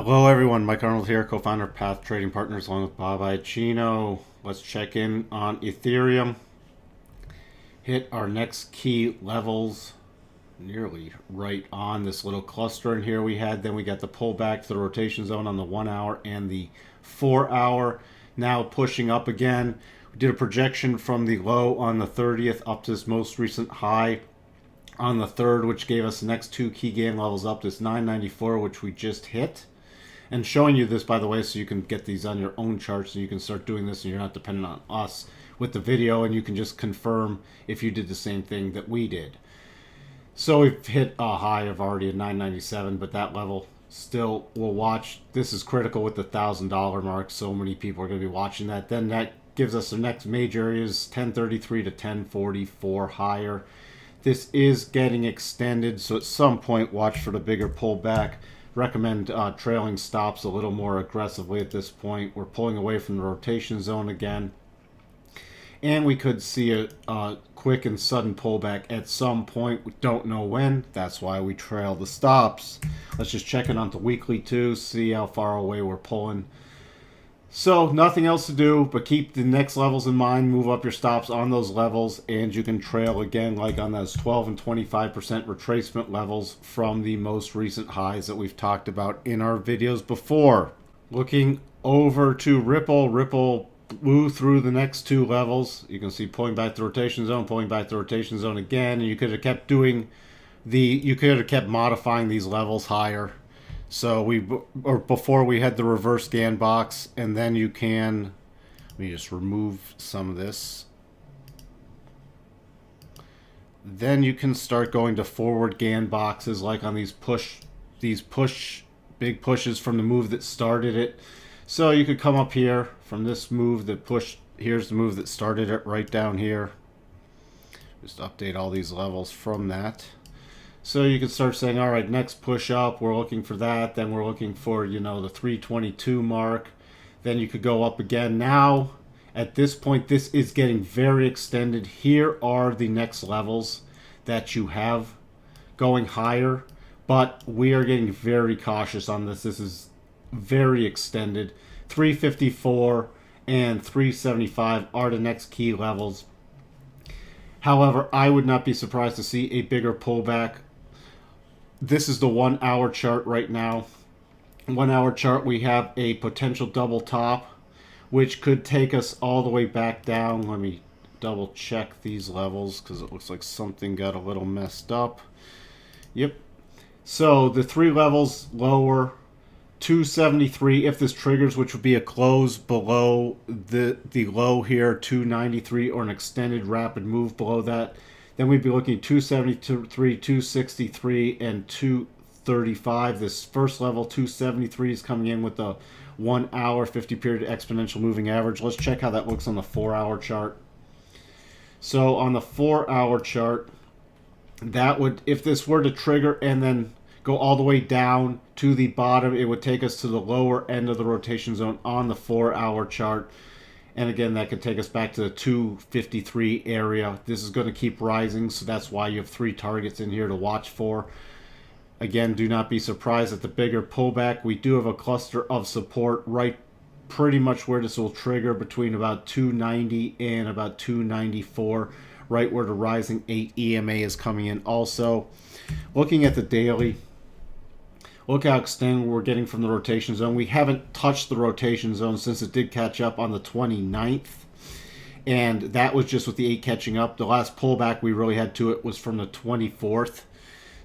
Hello everyone, Mike Arnold here, co-founder of Path Trading Partners along with Bob Iacchino. Let's check in on Ethereum. Hit our next key levels nearly right on this little cluster in here we had. Then we got the pullback to the rotation zone on the 1 hour and the 4 hour. Now pushing up again. We did a projection from the low on the 30th up to this most recent high on the 3rd, which gave us the next two key gain levels up, this 994, which we just hit. And showing you this, by the way, so you can get these on your own charts and you can start doing this and you're not dependent on us with the video, and you can just confirm if you did the same thing that we did. So we've hit a high of already at 997, but that level still we'll watch. This is critical with the $1,000 mark. So many people are going to be watching that. Then that gives us the next major areas, 1033 to 1044 higher. This is getting extended, so at some point watch for the bigger pullback. Recommend trailing stops a little more aggressively at this point. We're pulling away from the rotation zone again, and we could see a quick and sudden pullback at some point. We don't know when. That's why we trail the stops. Let's just check it on the weekly too, see how far away we're pulling. So nothing else to do but keep the next levels in mind, move up your stops on those levels, and you can trail again like on those 12 and 25% retracement levels from the most recent highs that we've talked about in our videos before. Looking over to Ripple, Ripple blew through the next two levels. You can see pulling back the rotation zone, pulling back the rotation zone again, and you could have kept doing you could have kept modifying these levels higher. So before we had the reverse scan box, and then you can, let me just remove some of this. Then you can start going to forward GAN boxes like on these big pushes from the move that started it. So you could come up here from this move that pushed, here's the move that started it right down here. Just update all these levels from that. So you could start saying, all right, next push up, we're looking for that. Then we're looking for, the 322 mark. Then you could go up again. Now, at this point, this is getting very extended. Here are the next levels that you have going higher. But we are getting very cautious on this. This is very extended. 354 and 375 are the next key levels. However, I would not be surprised to see a bigger pullback. This is the 1 hour chart right now. 1 hour chart, we have a potential double top, which could take us all the way back down. Let me double check these levels because it looks like something got a little messed up. Yep. So the three levels lower, 273 if this triggers, which would be a close below the low here, 293, or an extended rapid move below that. Then we'd be looking at 273, 263, and 235. This first level, 273, is coming in with the 1 hour 50 period exponential moving average. Let's check how that looks on the 4 hour chart. So on the 4 hour chart, that would, if this were to trigger and then go all the way down to the bottom, it would take us to the lower end of the rotation zone on the 4 hour chart. And again, that could take us back to the 253 area. This is going to keep rising, so that's why you have three targets in here to watch for. Again, do not be surprised at the bigger pullback. We do have a cluster of support right pretty much where this will trigger, between about 290 and about 294, right where the rising 8 EMA is coming in also. Looking at the daily, look how extended we're getting from the rotation zone. We haven't touched the rotation zone since it did catch up on the 29th. And that was just with the 8 catching up. The last pullback we really had to it was from the 24th.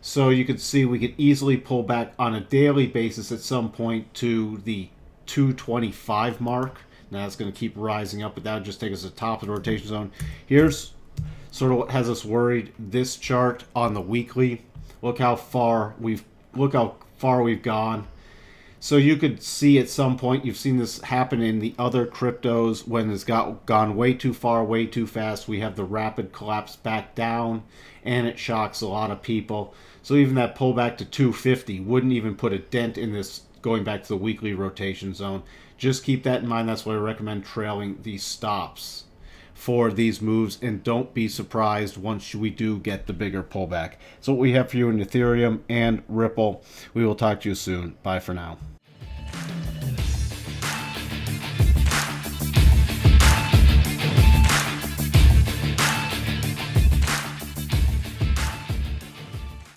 So you could see we could easily pull back on a daily basis at some point to the 225 mark. Now it's going to keep rising up, but that would just take us to the top of the rotation zone. Here's sort of what has us worried. This chart on the weekly. Look how far we've gone. So you could see at some point, you've seen this happen in the other cryptos when it's gone way too far, way too fast. We have the rapid collapse back down, and it shocks a lot of people. So even that pullback to 250 wouldn't even put a dent in this going back to the weekly rotation zone. Just keep that in mind. That's why I recommend trailing these stops for these moves, and don't be surprised once we do get the bigger pullback. So what we have for you in Ethereum and Ripple. We will talk to you soon. Bye for now.